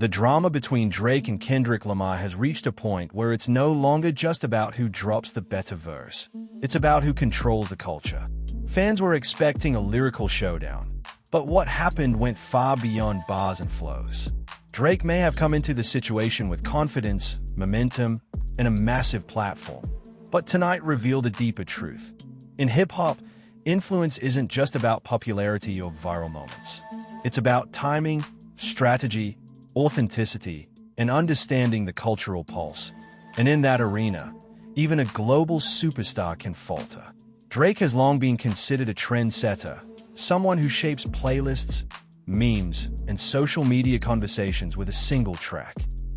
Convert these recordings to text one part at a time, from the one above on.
The drama between Drake and Kendrick Lamar has reached a point where it's no longer just about who drops the better verse. It's about who controls the culture. Fans were expecting a lyrical showdown, but what happened went far beyond bars and flows. Drake may have come into the situation with confidence, momentum, and a massive platform, but tonight revealed a deeper truth. In hip-hop, influence isn't just about popularity or viral moments. It's about timing, strategy, authenticity, and understanding the cultural pulse. And in that arena, even a global superstar can falter. Drake has long been considered a trendsetter, someone who shapes playlists, memes, and social media conversations with a single track.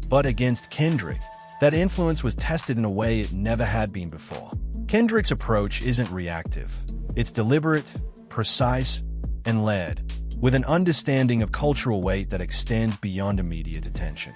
But against Kendrick, that influence was tested in a way it never had been before. Kendrick's approach isn't reactive. It's deliberate, precise, and led, with an understanding of cultural weight that extends beyond immediate attention.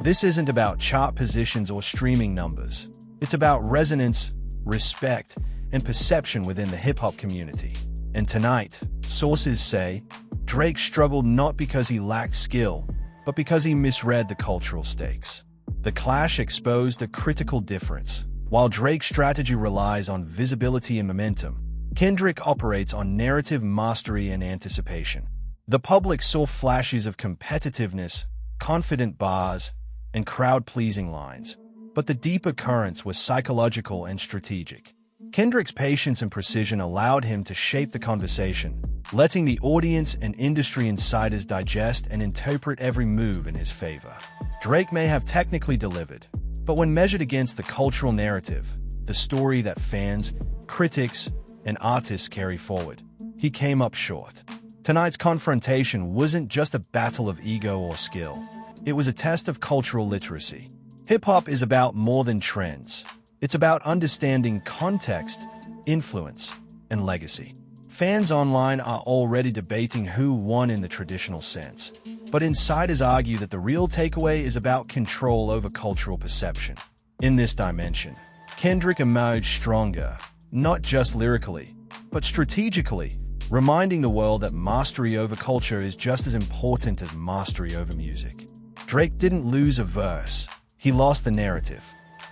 This isn't about chart positions or streaming numbers. It's about resonance, respect, and perception within the hip-hop community. And tonight, sources say, Drake struggled not because he lacked skill, but because he misread the cultural stakes. The clash exposed a critical difference. While Drake's strategy relies on visibility and momentum, Kendrick operates on narrative mastery and anticipation. The public saw flashes of competitiveness, confident bars, and crowd-pleasing lines, but the deeper currents were psychological and strategic. Kendrick's patience and precision allowed him to shape the conversation, letting the audience and industry insiders digest and interpret every move in his favor. Drake may have technically delivered, but when measured against the cultural narrative, the story that fans, critics, and artists carry forward, he came up short. Tonight's confrontation wasn't just a battle of ego or skill. It was a test of cultural literacy. Hip-hop is about more than trends. It's about understanding context, influence, and legacy. Fans online are already debating who won in the traditional sense, but insiders argue that the real takeaway is about control over cultural perception. In this dimension, Kendrick emerged stronger, not just lyrically, but strategically, reminding the world that mastery over culture is just as important as mastery over music. Drake didn't lose a verse, he lost the narrative.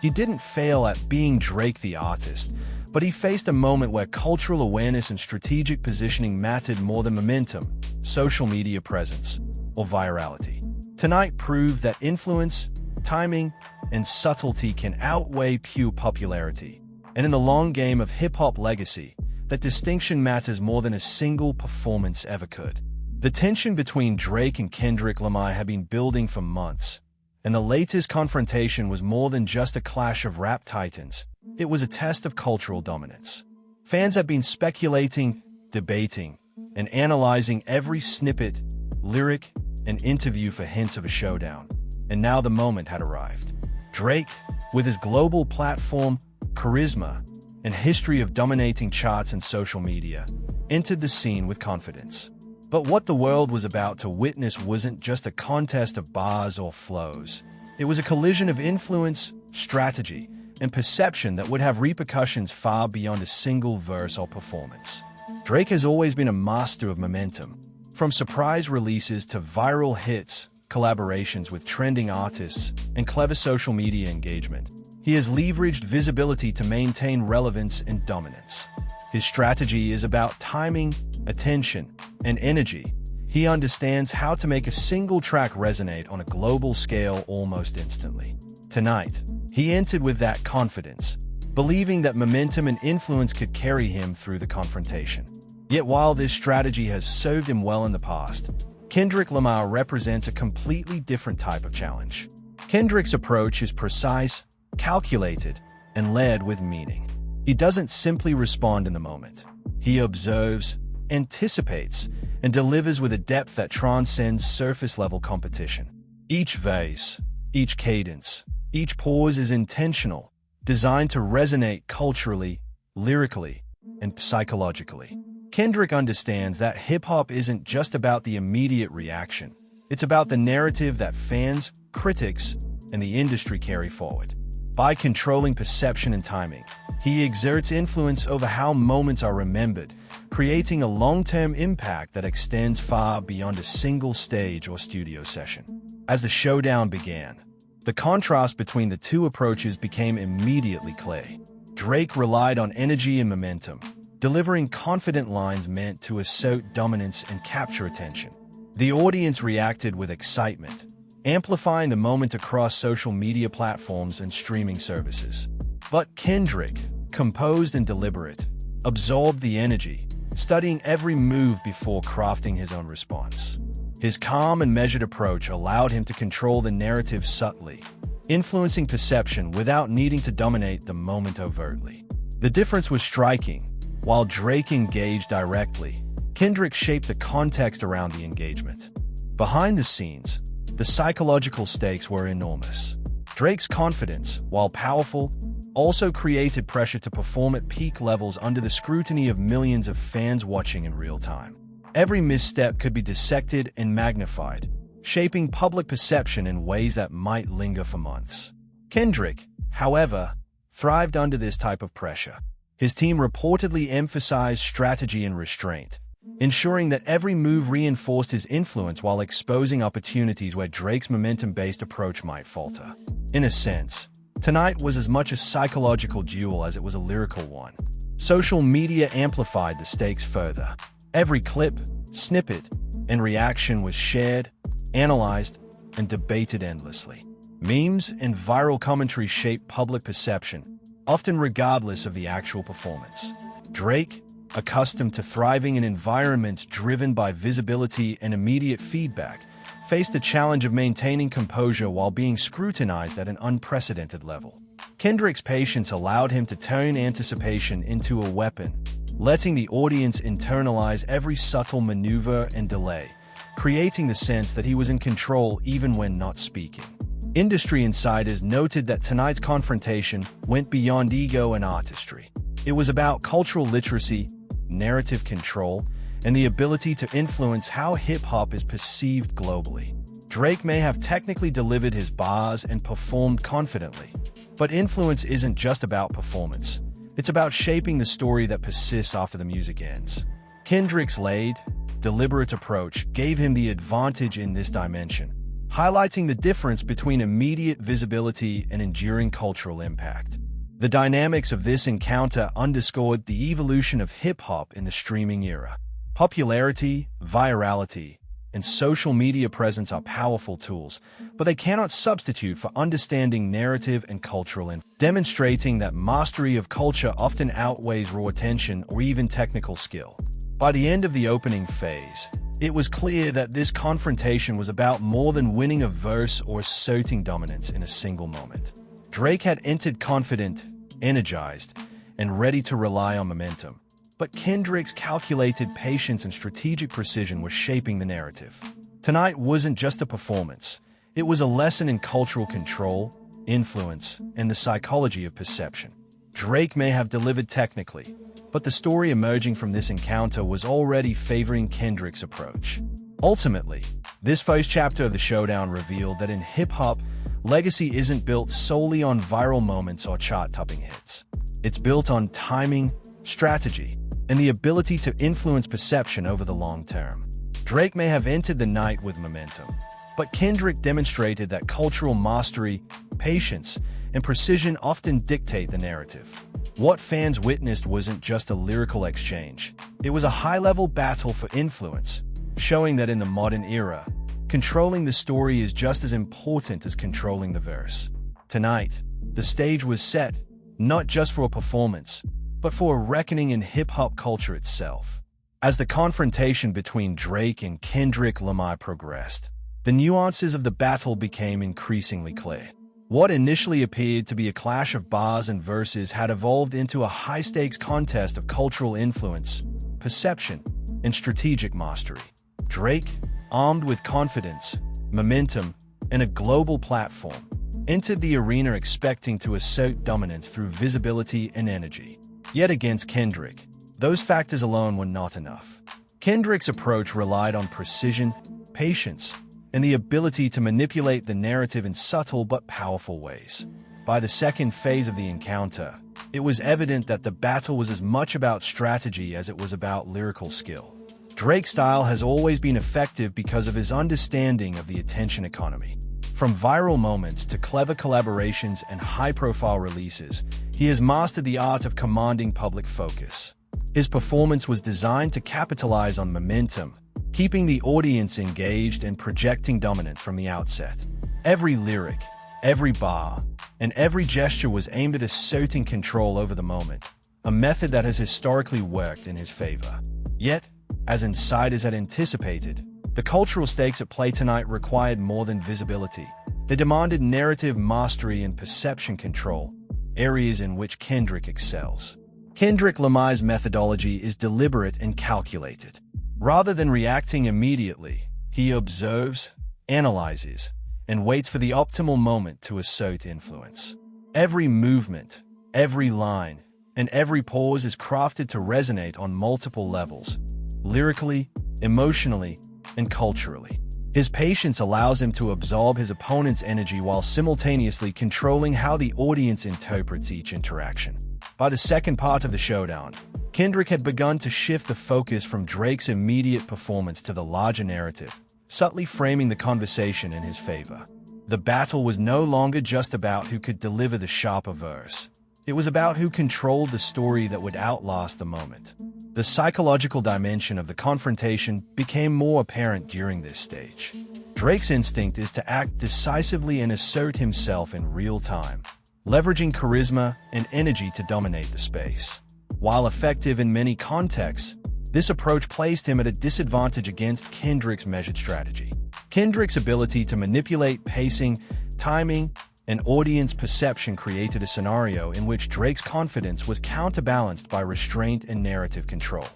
He didn't fail at being Drake the artist, but he faced a moment where cultural awareness and strategic positioning mattered more than momentum, social media presence, or virality. Tonight proved that influence, timing, and subtlety can outweigh pure popularity. And in the long game of hip-hop legacy, that distinction matters more than a single performance ever could. The tension between Drake and Kendrick Lamar had been building for months, and the latest confrontation was more than just a clash of rap titans. It was a test of cultural dominance. Fans have been speculating, debating, and analyzing every snippet, lyric, and interview for hints of a showdown. And now the moment had arrived. Drake, with his global platform, charisma, and history of dominating charts and social media, entered the scene with confidence. But what the world was about to witness wasn't just a contest of bars or flows. It was a collision of influence, strategy, and perception that would have repercussions far beyond a single verse or performance. Drake has always been a master of momentum. From surprise releases to viral hits, collaborations with trending artists, and clever social media engagement, he has leveraged visibility to maintain relevance and dominance. His strategy is about timing, attention, and energy. He understands how to make a single track resonate on a global scale almost instantly. Tonight, he entered with that confidence, believing that momentum and influence could carry him through the confrontation. Yet while this strategy has served him well in the past, Kendrick Lamar represents a completely different type of challenge. Kendrick's approach is precise, calculated, and led with meaning. He doesn't simply respond in the moment. He observes, anticipates, and delivers with a depth that transcends surface-level competition. Each verse, each cadence, each pause is intentional, designed to resonate culturally, lyrically, and psychologically. Kendrick understands that hip-hop isn't just about the immediate reaction. It's about the narrative that fans, critics, and the industry carry forward. By controlling perception and timing, he exerts influence over how moments are remembered, creating a long-term impact that extends far beyond a single stage or studio session. As the showdown began, the contrast between the two approaches became immediately clear. Drake relied on energy and momentum, delivering confident lines meant to assert dominance and capture attention. The audience reacted with excitement, amplifying the moment across social media platforms and streaming services. But Kendrick, composed and deliberate, absorbed the energy, studying every move before crafting his own response. His calm and measured approach allowed him to control the narrative subtly, influencing perception without needing to dominate the moment overtly. The difference was striking. While Drake engaged directly, Kendrick shaped the context around the engagement. Behind the scenes, the psychological stakes were enormous. Drake's confidence, while powerful, also created pressure to perform at peak levels under the scrutiny of millions of fans watching in real time. Every misstep could be dissected and magnified, shaping public perception in ways that might linger for months. Kendrick, however, thrived under this type of pressure. His team reportedly emphasized strategy and restraint, ensuring that every move reinforced his influence while exposing opportunities where Drake's momentum-based approach might falter. In a sense, tonight was as much a psychological duel as it was a lyrical one. Social media amplified the stakes further. Every clip, snippet, and reaction was shared, analyzed, and debated endlessly. Memes and viral commentary shaped public perception, often regardless of the actual performance. Drake, accustomed to thriving in environments driven by visibility and immediate feedback, faced the challenge of maintaining composure while being scrutinized at an unprecedented level. Kendrick's patience allowed him to turn anticipation into a weapon, letting the audience internalize every subtle maneuver and delay, creating the sense that he was in control even when not speaking. Industry insiders noted that tonight's confrontation went beyond ego and artistry. It was about cultural literacy, narrative control, and the ability to influence how hip-hop is perceived globally. Drake may have technically delivered his bars and performed confidently, but influence isn't just about performance. It's about shaping the story that persists after the music ends. Kendrick's laid, deliberate approach gave him the advantage in this dimension, highlighting the difference between immediate visibility and enduring cultural impact. The dynamics of this encounter underscored the evolution of hip-hop in the streaming era. Popularity, virality, and social media presence are powerful tools, but they cannot substitute for understanding narrative and cultural influence, demonstrating that mastery of culture often outweighs raw attention or even technical skill. By the end of the opening phase, it was clear that this confrontation was about more than winning a verse or asserting dominance in a single moment. Drake had entered confident, energized, and ready to rely on momentum. But Kendrick's calculated patience and strategic precision were shaping the narrative. Tonight wasn't just a performance. It was a lesson in cultural control, influence, and the psychology of perception. Drake may have delivered technically, but the story emerging from this encounter was already favoring Kendrick's approach. Ultimately, this first chapter of the showdown revealed that in hip-hop, legacy isn't built solely on viral moments or chart-topping hits. It's built on timing, strategy, and the ability to influence perception over the long term. Drake may have entered the night with momentum, but Kendrick demonstrated that cultural mastery, patience, and precision often dictate the narrative. What fans witnessed wasn't just a lyrical exchange. It was a high-level battle for influence, showing that in the modern era, controlling the story is just as important as controlling the verse. Tonight, the stage was set, not just for a performance, but for a reckoning in hip-hop culture itself. As the confrontation between Drake and Kendrick Lamar progressed, the nuances of the battle became increasingly clear. What initially appeared to be a clash of bars and verses had evolved into a high-stakes contest of cultural influence, perception, and strategic mastery. Drake, armed with confidence, momentum, and a global platform, entered the arena expecting to assert dominance through visibility and energy. Yet against Kendrick, those factors alone were not enough. Kendrick's approach relied on precision, patience, and the ability to manipulate the narrative in subtle but powerful ways. By the second phase of the encounter, it was evident that the battle was as much about strategy as it was about lyrical skill. Drake's style has always been effective because of his understanding of the attention economy. From viral moments to clever collaborations and high-profile releases, he has mastered the art of commanding public focus. His performance was designed to capitalize on momentum, keeping the audience engaged and projecting dominance from the outset. Every lyric, every bar, and every gesture was aimed at asserting control over the moment, a method that has historically worked in his favor. Yet, as insiders had anticipated, the cultural stakes at play tonight required more than visibility. They demanded narrative mastery and perception control, areas in which Kendrick excels. Kendrick Lamar's methodology is deliberate and calculated. Rather than reacting immediately, he observes, analyzes, and waits for the optimal moment to assert influence. Every movement, every line, and every pause is crafted to resonate on multiple levels, lyrically, emotionally, and culturally. His patience allows him to absorb his opponent's energy while simultaneously controlling how the audience interprets each interaction. By the second part of the showdown, Kendrick had begun to shift the focus from Drake's immediate performance to the larger narrative, subtly framing the conversation in his favor. The battle was no longer just about who could deliver the sharper verse. It was about who controlled the story that would outlast the moment. The psychological dimension of the confrontation became more apparent during this stage. Drake's instinct is to act decisively and assert himself in real time, leveraging charisma and energy to dominate the space. While effective in many contexts, this approach placed him at a disadvantage against Kendrick's measured strategy. Kendrick's ability to manipulate pacing, timing, and audience perception created a scenario in which Drake's confidence was counterbalanced by restraint and narrative control.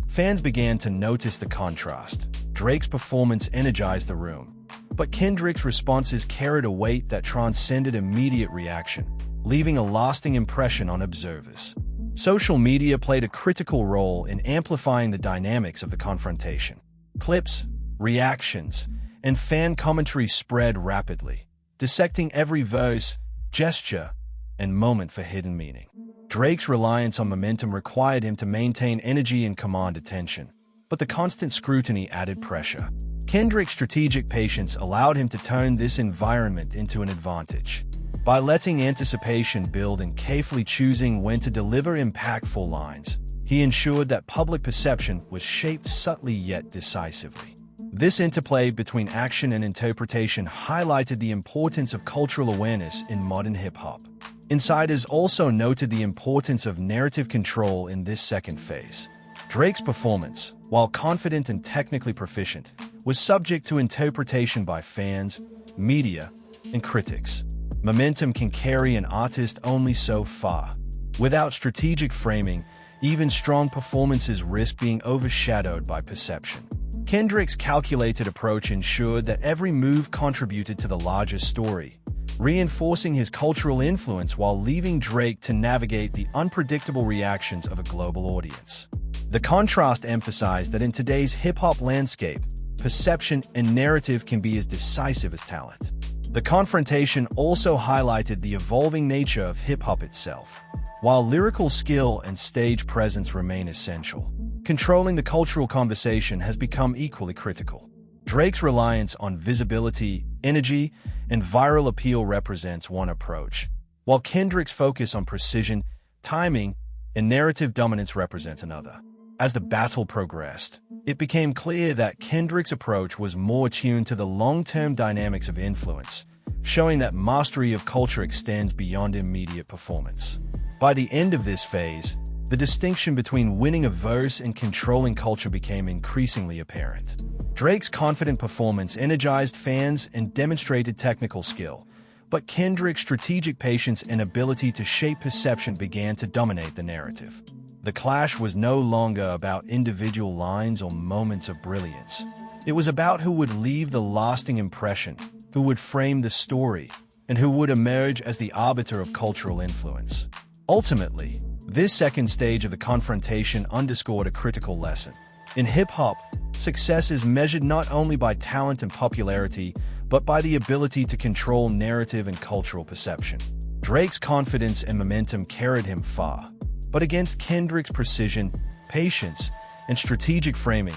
Fans began to notice the contrast. Drake's performance energized the room, but Kendrick's responses carried a weight that transcended immediate reaction, leaving a lasting impression on observers. Social media played a critical role in amplifying the dynamics of the confrontation. Clips, reactions, and fan commentary spread rapidly, dissecting every verse, gesture, and moment for hidden meaning. Drake's reliance on momentum required him to maintain energy and command attention, but the constant scrutiny added pressure. Kendrick's strategic patience allowed him to turn this environment into an advantage. By letting anticipation build and carefully choosing when to deliver impactful lines, he ensured that public perception was shaped subtly yet decisively. This interplay between action and interpretation highlighted the importance of cultural awareness in modern hip-hop. Insiders also noted the importance of narrative control in this second phase. Drake's performance, while confident and technically proficient, was subject to interpretation by fans, media, and critics. Momentum can carry an artist only so far. Without strategic framing, even strong performances risk being overshadowed by perception. Kendrick's calculated approach ensured that every move contributed to the larger story, reinforcing his cultural influence while leaving Drake to navigate the unpredictable reactions of a global audience. The contrast emphasized that in today's hip-hop landscape, perception and narrative can be as decisive as talent. The confrontation also highlighted the evolving nature of hip-hop itself. While lyrical skill and stage presence remain essential, controlling the cultural conversation has become equally critical. Drake's reliance on visibility, energy, and viral appeal represents one approach, while Kendrick's focus on precision, timing, and narrative dominance represents another. As the battle progressed, it became clear that Kendrick's approach was more attuned to the long-term dynamics of influence, showing that mastery of culture extends beyond immediate performance. By the end of this phase, the distinction between winning a verse and controlling culture became increasingly apparent. Drake's confident performance energized fans and demonstrated technical skill, but Kendrick's strategic patience and ability to shape perception began to dominate the narrative. The clash was no longer about individual lines or moments of brilliance. It was about who would leave the lasting impression, who would frame the story, and who would emerge as the arbiter of cultural influence. Ultimately, this second stage of the confrontation underscored a critical lesson. In hip-hop, success is measured not only by talent and popularity, but by the ability to control narrative and cultural perception. Drake's confidence and momentum carried him far, but against Kendrick's precision, patience, and strategic framing,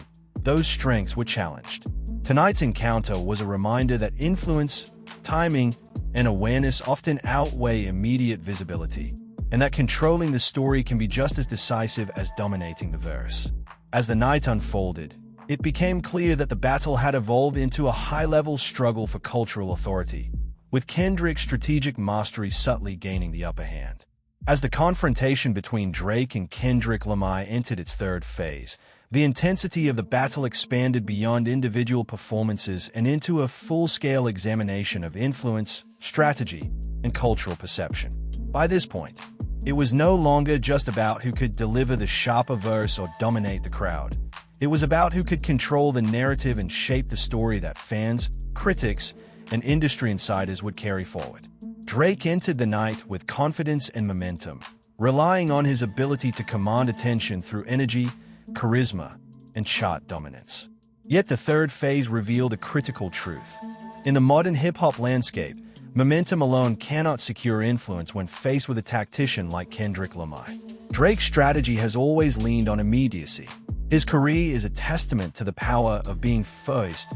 those strengths were challenged. Tonight's encounter was a reminder that influence, timing, and awareness often outweigh immediate visibility, and that controlling the story can be just as decisive as dominating the verse. As the night unfolded, it became clear that the battle had evolved into a high-level struggle for cultural authority, with Kendrick's strategic mastery subtly gaining the upper hand. As the confrontation between Drake and Kendrick Lamar entered its third phase, the intensity of the battle expanded beyond individual performances and into a full-scale examination of influence, strategy, and cultural perception. By this point, it was no longer just about who could deliver the sharper verse or dominate the crowd. It was about who could control the narrative and shape the story that fans, critics, and industry insiders would carry forward. Drake entered the night with confidence and momentum, relying on his ability to command attention through energy, charisma, and chart dominance. Yet the third phase revealed a critical truth. In the modern hip-hop landscape, momentum alone cannot secure influence when faced with a tactician like Kendrick Lamar. Drake's strategy has always leaned on immediacy. His career is a testament to the power of being first,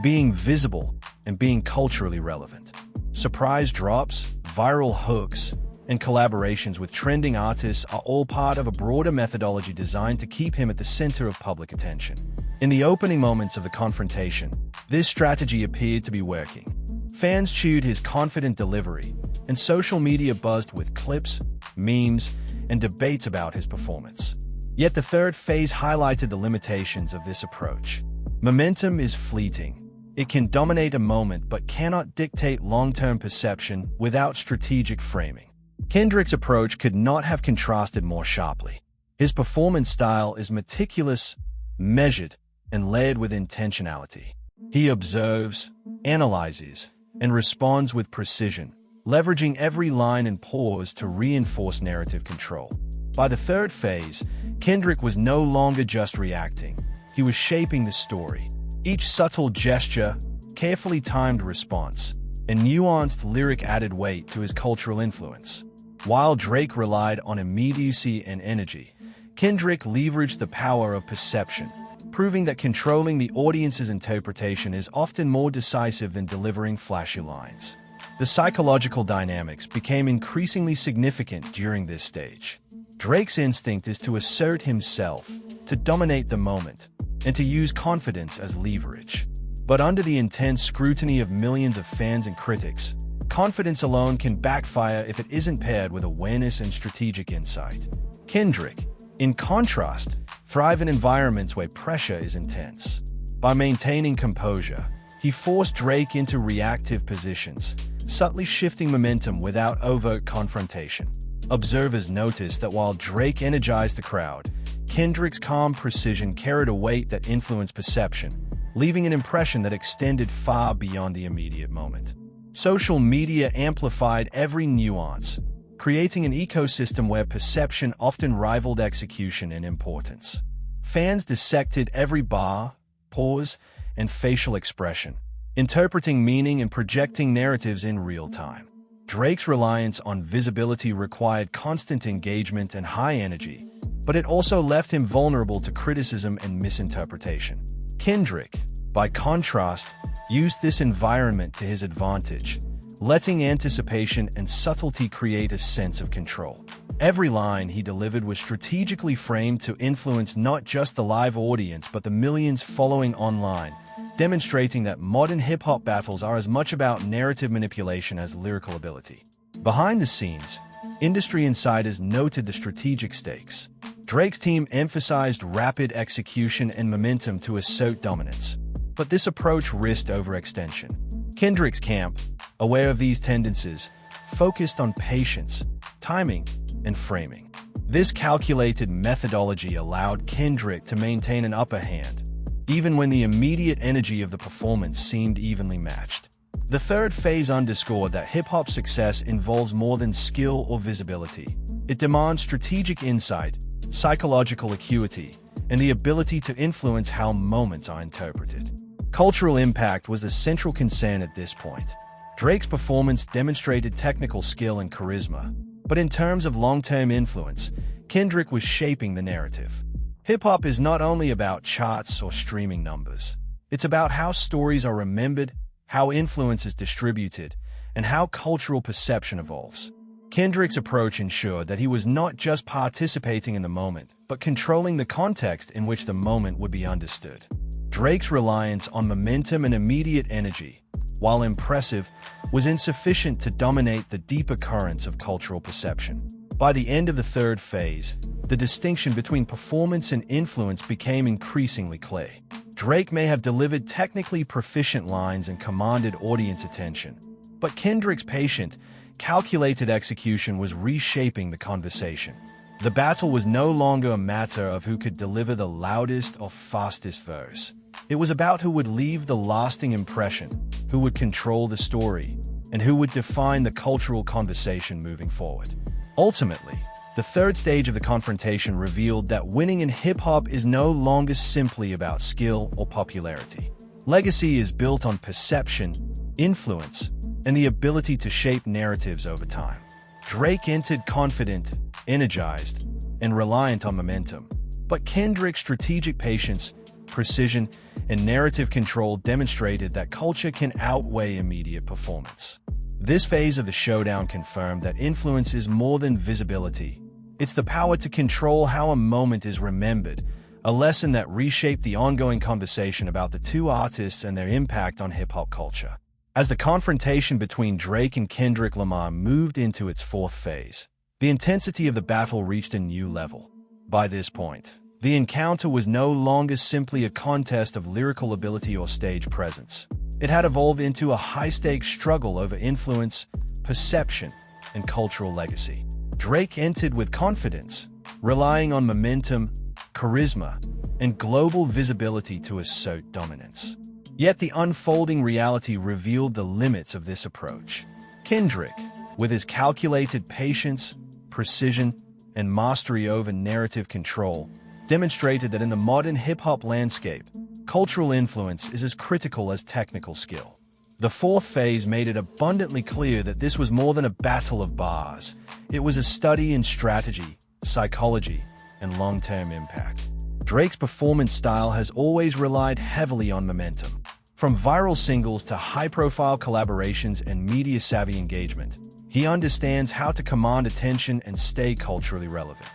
being visible, and being culturally relevant. Surprise drops, viral hooks, and collaborations with trending artists are all part of a broader methodology designed to keep him at the center of public attention. In the opening moments of the confrontation, this strategy appeared to be working. Fans chewed his confident delivery, and social media buzzed with clips, memes, and debates about his performance. Yet the third phase highlighted the limitations of this approach. Momentum is fleeting. It can dominate a moment but cannot dictate long-term perception without strategic framing. Kendrick's approach could not have contrasted more sharply. His performance style is meticulous, measured, and layered with intentionality. He observes, analyzes, and responds with precision, leveraging every line and pause to reinforce narrative control. By the third phase, Kendrick was no longer just reacting. He was shaping the story. Each subtle gesture, carefully timed response, and nuanced lyric added weight to his cultural influence. While Drake relied on immediacy and energy, Kendrick leveraged the power of perception, proving that controlling the audience's interpretation is often more decisive than delivering flashy lines. The psychological dynamics became increasingly significant during this stage. Drake's instinct is to assert himself, to dominate the moment, and to use confidence as leverage. But under the intense scrutiny of millions of fans and critics, confidence alone can backfire if it isn't paired with awareness and strategic insight. Kendrick, in contrast, thrives in environments where pressure is intense. By maintaining composure, he forced Drake into reactive positions, subtly shifting momentum without overt confrontation. Observers noticed that while Drake energized the crowd, Kendrick's calm precision carried a weight that influenced perception, leaving an impression that extended far beyond the immediate moment. Social media amplified every nuance, creating an ecosystem where perception often rivaled execution in importance. Fans dissected every bar, pause, and facial expression, interpreting meaning and projecting narratives in real time. Drake's reliance on visibility required constant engagement and high energy, but it also left him vulnerable to criticism and misinterpretation. Kendrick, by contrast, used this environment to his advantage, letting anticipation and subtlety create a sense of control. Every line he delivered was strategically framed to influence not just the live audience but the millions following online, demonstrating that modern hip-hop battles are as much about narrative manipulation as lyrical ability. Behind the scenes, industry insiders noted the strategic stakes. Drake's team emphasized rapid execution and momentum to assert dominance, but this approach risked overextension. Kendrick's camp, aware of these tendencies, focused on patience, timing, and framing. This calculated methodology allowed Kendrick to maintain an upper hand, even when the immediate energy of the performance seemed evenly matched. The third phase underscored that hip-hop success involves more than skill or visibility. It demands strategic insight, psychological acuity, and the ability to influence how moments are interpreted. Cultural impact was the central concern at this point. Drake's performance demonstrated technical skill and charisma, but in terms of long-term influence, Kendrick was shaping the narrative. Hip-hop is not only about charts or streaming numbers. It's about how stories are remembered, how influence is distributed, and how cultural perception evolves. Kendrick's approach ensured that he was not just participating in the moment, but controlling the context in which the moment would be understood. Drake's reliance on momentum and immediate energy, while impressive, was insufficient to dominate the deeper currents of cultural perception. By the end of the third phase, the distinction between performance and influence became increasingly clear. Drake may have delivered technically proficient lines and commanded audience attention, but Kendrick's patient, calculated execution was reshaping the conversation. The battle was no longer a matter of who could deliver the loudest or fastest verse. It was about who would leave the lasting impression, who would control the story, and who would define the cultural conversation moving forward. Ultimately, the third stage of the confrontation revealed that winning in hip-hop is no longer simply about skill or popularity. Legacy is built on perception, influence, and the ability to shape narratives over time. Drake entered confident, energized, and reliant on momentum, but Kendrick's strategic patience, precision, and narrative control demonstrated that culture can outweigh immediate performance. This phase of the showdown confirmed that influence is more than visibility. It's the power to control how a moment is remembered, a lesson that reshaped the ongoing conversation about the two artists and their impact on hip-hop culture. As the confrontation between Drake and Kendrick Lamar moved into its fourth phase, the intensity of the battle reached a new level. By this point, the encounter was no longer simply a contest of lyrical ability or stage presence. It had evolved into a high-stakes struggle over influence, perception, and cultural legacy. Drake entered with confidence, relying on momentum, charisma, and global visibility to assert dominance. Yet the unfolding reality revealed the limits of this approach. Kendrick, with his calculated patience, precision, and mastery over narrative control, demonstrated that in the modern hip-hop landscape, cultural influence is as critical as technical skill. The fourth phase made it abundantly clear that this was more than a battle of bars. It was a study in strategy, psychology, and long-term impact. Drake's performance style has always relied heavily on momentum. From viral singles to high-profile collaborations and media-savvy engagement, he understands how to command attention and stay culturally relevant.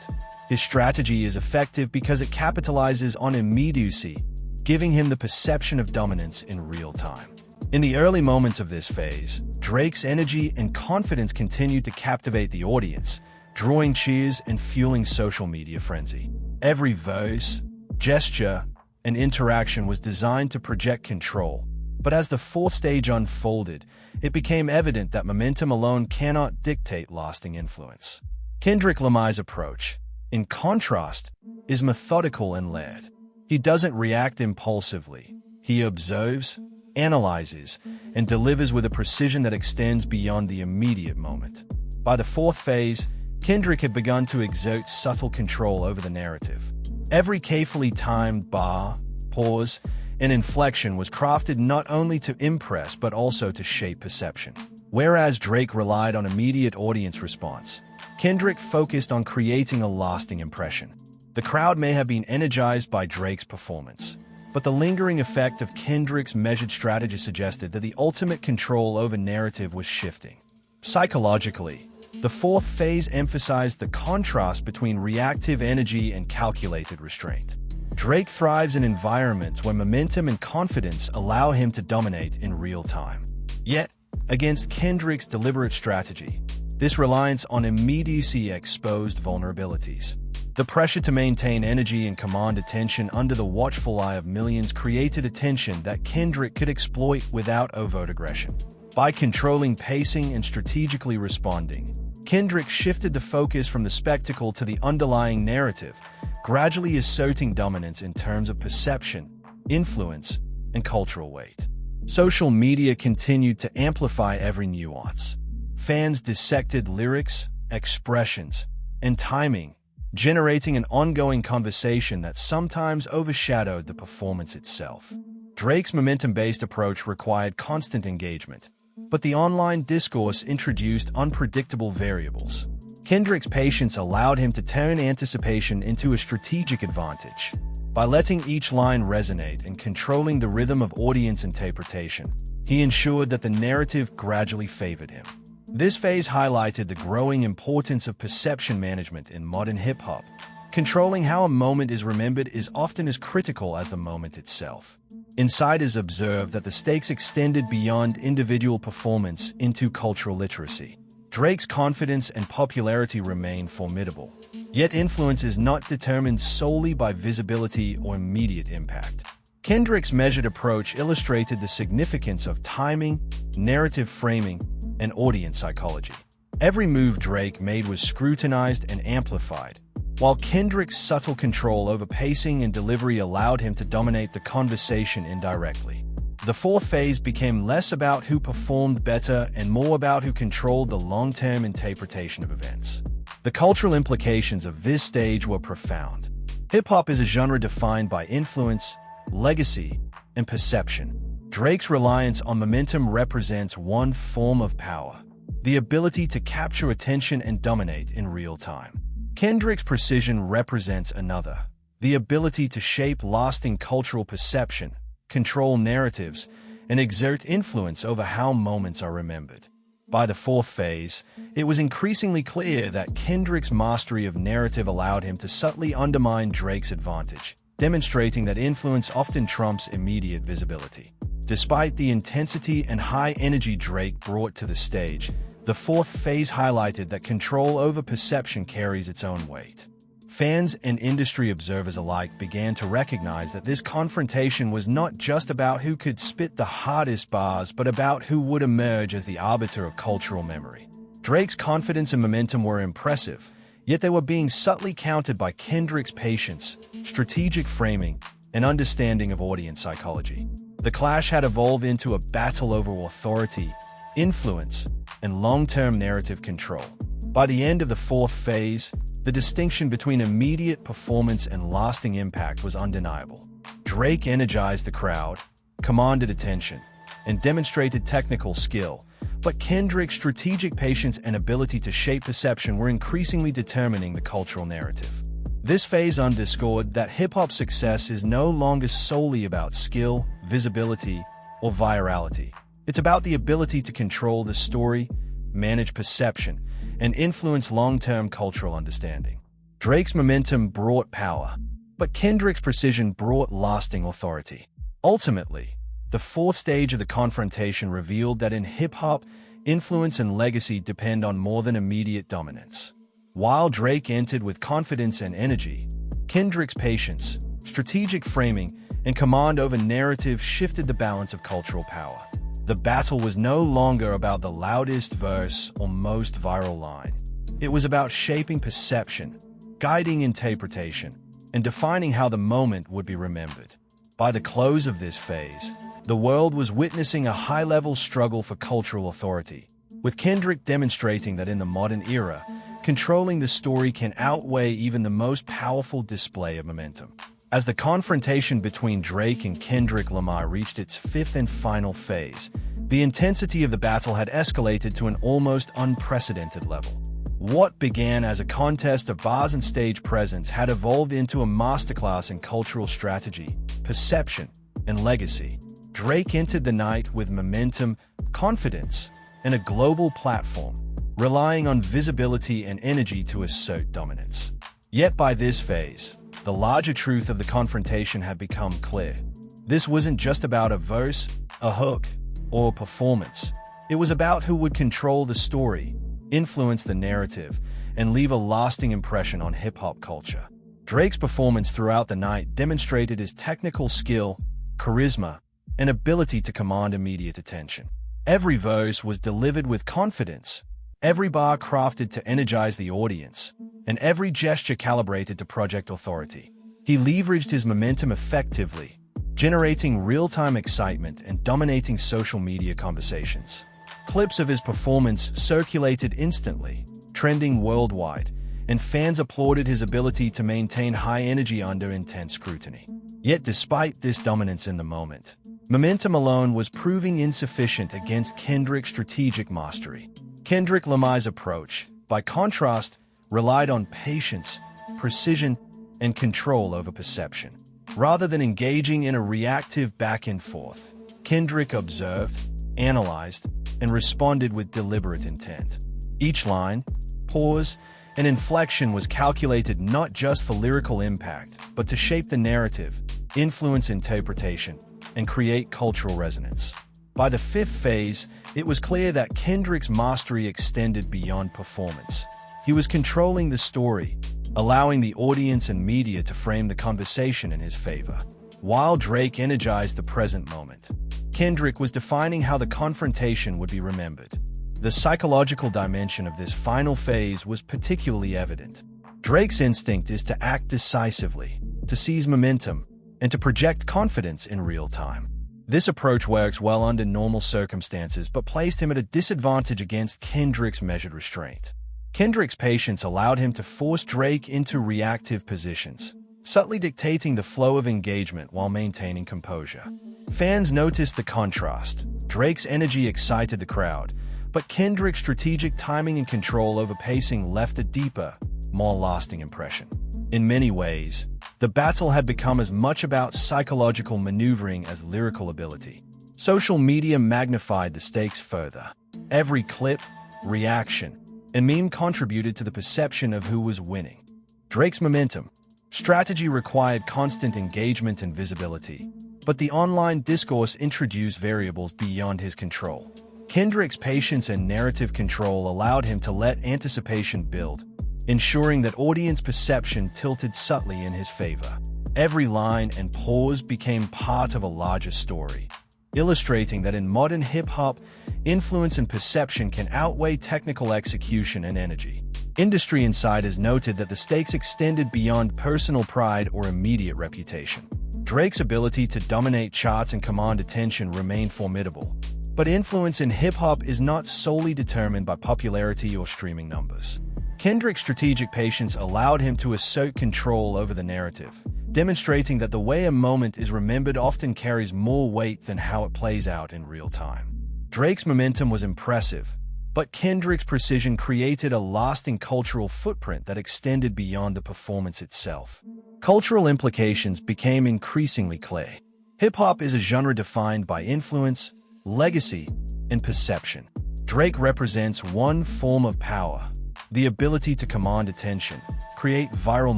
His strategy is effective because it capitalizes on immediacy, giving him the perception of dominance in real time. In the early moments of this phase, Drake's energy and confidence continued to captivate the audience, drawing cheers and fueling social media frenzy. Every verse, gesture, and interaction was designed to project control, but as the fourth stage unfolded, it became evident that momentum alone cannot dictate lasting influence. Kendrick Lamar's approach, in contrast, is methodical and layered. He doesn't react impulsively. He observes, analyzes, and delivers with a precision that extends beyond the immediate moment. By the fourth phase, Kendrick had begun to exert subtle control over the narrative. Every carefully timed bar, pause, and inflection was crafted not only to impress but also to shape perception. Whereas Drake relied on immediate audience response, Kendrick focused on creating a lasting impression. The crowd may have been energized by Drake's performance, but the lingering effect of Kendrick's measured strategy suggested that the ultimate control over narrative was shifting. Psychologically, the fourth phase emphasized the contrast between reactive energy and calculated restraint. Drake thrives in environments where momentum and confidence allow him to dominate in real time. Yet, against Kendrick's deliberate strategy, this reliance on immediacy exposed vulnerabilities. The pressure to maintain energy and command attention under the watchful eye of millions created a tension that Kendrick could exploit without overt aggression. By controlling pacing and strategically responding, Kendrick shifted the focus from the spectacle to the underlying narrative, gradually asserting dominance in terms of perception, influence, and cultural weight. Social media continued to amplify every nuance. Fans dissected lyrics, expressions, and timing, generating an ongoing conversation that sometimes overshadowed the performance itself. Drake's momentum-based approach required constant engagement, but the online discourse introduced unpredictable variables. Kendrick's patience allowed him to turn anticipation into a strategic advantage. By letting each line resonate and controlling the rhythm of audience interpretation, he ensured that the narrative gradually favored him. This phase highlighted the growing importance of perception management in modern hip-hop. Controlling how a moment is remembered is often as critical as the moment itself. Insiders observed that the stakes extended beyond individual performance into cultural literacy. Drake's confidence and popularity remain formidable. Yet influence is not determined solely by visibility or immediate impact. Kendrick's measured approach illustrated the significance of timing, narrative framing, and audience psychology. Every move Drake made was scrutinized and amplified, while Kendrick's subtle control over pacing and delivery allowed him to dominate the conversation indirectly. The fourth phase became less about who performed better and more about who controlled the long-term interpretation of events. The cultural implications of this stage were profound. Hip-hop is a genre defined by influence, legacy, and perception. Drake's reliance on momentum represents one form of power, the ability to capture attention and dominate in real time. Kendrick's precision represents another, the ability to shape lasting cultural perception, control narratives, and exert influence over how moments are remembered. By the fourth phase, it was increasingly clear that Kendrick's mastery of narrative allowed him to subtly undermine Drake's advantage, demonstrating that influence often trumps immediate visibility. Despite the intensity and high energy Drake brought to the stage, the fourth phase highlighted that control over perception carries its own weight. Fans and industry observers alike began to recognize that this confrontation was not just about who could spit the hardest bars, but about who would emerge as the arbiter of cultural memory. Drake's confidence and momentum were impressive, yet they were being subtly countered by Kendrick's patience, strategic framing, and understanding of audience psychology. The clash had evolved into a battle over authority, influence, and long-term narrative control. By the end of the fourth phase, the distinction between immediate performance and lasting impact was undeniable. Drake energized the crowd, commanded attention, and demonstrated technical skill, but Kendrick's strategic patience and ability to shape perception were increasingly determining the cultural narrative. This phase underscored that hip-hop's success is no longer solely about skill, visibility, or virality. It's about the ability to control the story, manage perception, and influence long-term cultural understanding. Drake's momentum brought power, but Kendrick's precision brought lasting authority. Ultimately, the fourth stage of the confrontation revealed that in hip-hop, influence and legacy depend on more than immediate dominance. While Drake entered with confidence and energy, Kendrick's patience, strategic framing, and command over narrative shifted the balance of cultural power. The battle was no longer about the loudest verse or most viral line. It was about shaping perception, guiding interpretation, and defining how the moment would be remembered. By the close of this phase, the world was witnessing a high-level struggle for cultural authority, with Kendrick demonstrating that in the modern era, controlling the story can outweigh even the most powerful display of momentum. As the confrontation between Drake and Kendrick Lamar reached its fifth and final phase, the intensity of the battle had escalated to an almost unprecedented level. What began as a contest of bars and stage presence had evolved into a masterclass in cultural strategy, perception, and legacy. Drake entered the night with momentum, confidence, and a global platform, relying on visibility and energy to assert dominance. Yet by this phase, the larger truth of the confrontation had become clear. This wasn't just about a verse, a hook, or a performance. It was about who would control the story, influence the narrative, and leave a lasting impression on hip-hop culture. Drake's performance throughout the night demonstrated his technical skill, charisma, and ability to command immediate attention. Every verse was delivered with confidence, every bar crafted to energize the audience, and every gesture calibrated to project authority. He leveraged his momentum effectively, generating real-time excitement and dominating social media conversations. Clips of his performance circulated instantly, trending worldwide, and fans applauded his ability to maintain high energy under intense scrutiny. Yet despite this dominance in the moment, momentum alone was proving insufficient against Kendrick's strategic mastery. Kendrick Lamar's approach, by contrast, relied on patience, precision, and control over perception. Rather than engaging in a reactive back and forth, Kendrick observed, analyzed, and responded with deliberate intent. Each line, pause, and inflection was calculated not just for lyrical impact, but to shape the narrative, influence interpretation, and create cultural resonance. By the fifth phase, it was clear that Kendrick's mastery extended beyond performance. He was controlling the story, allowing the audience and media to frame the conversation in his favor. While Drake energized the present moment, Kendrick was defining how the confrontation would be remembered. The psychological dimension of this final phase was particularly evident. Drake's instinct is to act decisively, to seize momentum, and to project confidence in real time. This approach works well under normal circumstances, but placed him at a disadvantage against Kendrick's measured restraint. Kendrick's patience allowed him to force Drake into reactive positions, subtly dictating the flow of engagement while maintaining composure. Fans noticed the contrast. Drake's energy excited the crowd, but Kendrick's strategic timing and control over pacing left a deeper, more lasting impression. In many ways, the battle had become as much about psychological maneuvering as lyrical ability. Social media magnified the stakes further. Every clip, reaction, and meme contributed to the perception of who was winning. Drake's momentum, strategy required constant engagement and visibility, but the online discourse introduced variables beyond his control. Kendrick's patience and narrative control allowed him to let anticipation build, ensuring that audience perception tilted subtly in his favor. Every line and pause became part of a larger story, illustrating that in modern hip-hop, influence and perception can outweigh technical execution and energy. Industry insiders noted that the stakes extended beyond personal pride or immediate reputation. Drake's ability to dominate charts and command attention remained formidable, but influence in hip-hop is not solely determined by popularity or streaming numbers. Kendrick's strategic patience allowed him to assert control over the narrative, demonstrating that the way a moment is remembered often carries more weight than how it plays out in real time. Drake's momentum was impressive, but Kendrick's precision created a lasting cultural footprint that extended beyond the performance itself. Cultural implications became increasingly clear. Hip-hop is a genre defined by influence, legacy, and perception. Drake represents one form of power, the ability to command attention, create viral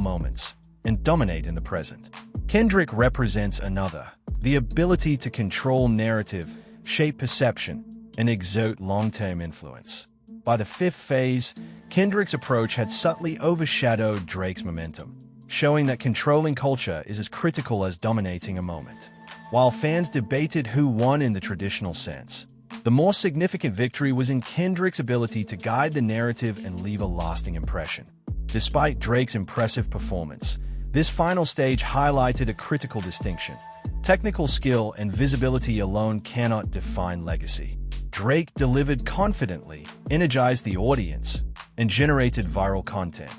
moments, and dominate in the present. Kendrick represents another, the ability to control narrative, shape perception, and exert long-term influence. By the fifth phase, Kendrick's approach had subtly overshadowed Drake's momentum, showing that controlling culture is as critical as dominating a moment. While fans debated who won in the traditional sense, the more significant victory was in Kendrick's ability to guide the narrative and leave a lasting impression. Despite Drake's impressive performance, this final stage highlighted a critical distinction. Technical skill and visibility alone cannot define legacy. Drake delivered confidently, energized the audience, and generated viral content.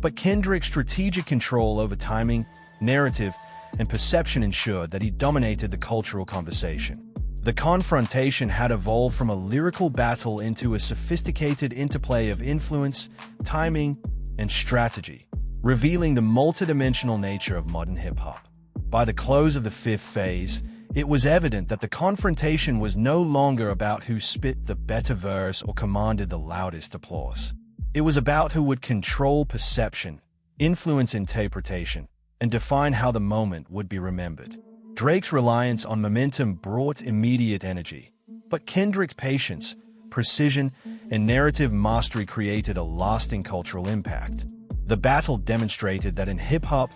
But Kendrick's strategic control over timing, narrative, and perception ensured that he dominated the cultural conversation. The confrontation had evolved from a lyrical battle into a sophisticated interplay of influence, timing, and strategy, revealing the multidimensional nature of modern hip-hop. By the close of the fifth phase, it was evident that the confrontation was no longer about who spit the better verse or commanded the loudest applause. It was about who would control perception, influence interpretation, and define how the moment would be remembered. Drake's reliance on momentum brought immediate energy, but Kendrick's patience, precision, and narrative mastery created a lasting cultural impact. The battle demonstrated that in hip-hop,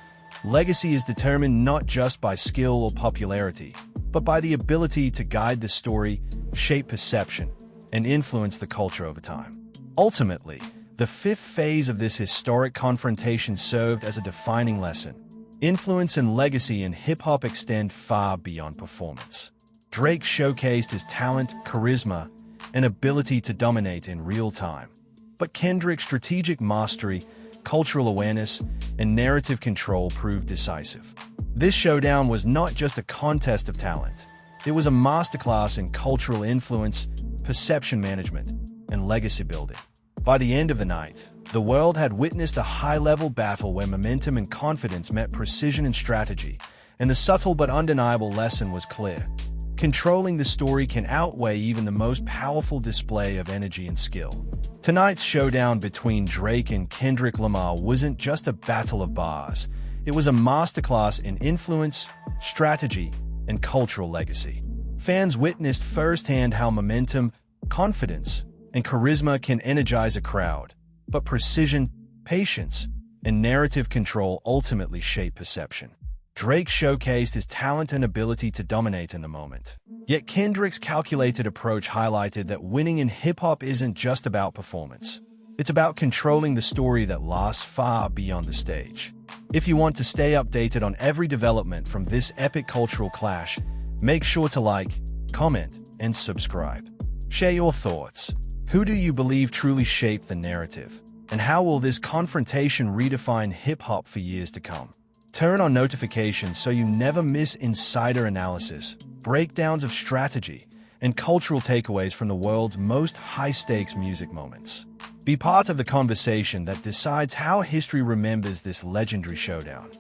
legacy is determined not just by skill or popularity, but by the ability to guide the story, shape perception, and influence the culture over time. Ultimately, the fifth phase of this historic confrontation served as a defining lesson. Influence and legacy in hip-hop extend far beyond performance. Drake showcased his talent, charisma, and ability to dominate in real time. But Kendrick's strategic mastery, cultural awareness, and narrative control proved decisive. This showdown was not just a contest of talent. It was a masterclass in cultural influence, perception management, and legacy building. By the end of the night, the world had witnessed a high-level battle where momentum and confidence met precision and strategy, and the subtle but undeniable lesson was clear. Controlling the story can outweigh even the most powerful display of energy and skill. Tonight's showdown between Drake and Kendrick Lamar wasn't just a battle of bars. It was a masterclass in influence, strategy, and cultural legacy. Fans witnessed firsthand how momentum, confidence, and charisma can energize a crowd, but precision, patience, and narrative control ultimately shape perception. Drake showcased his talent and ability to dominate in the moment. Yet Kendrick's calculated approach highlighted that winning in hip-hop isn't just about performance. It's about controlling the story that lasts far beyond the stage. If you want to stay updated on every development from this epic cultural clash, make sure to like, comment, and subscribe. Share your thoughts. Who do you believe truly shaped the narrative? And how will this confrontation redefine hip-hop for years to come? Turn on notifications so you never miss insider analysis, breakdowns of strategy, and cultural takeaways from the world's most high-stakes music moments. Be part of the conversation that decides how history remembers this legendary showdown.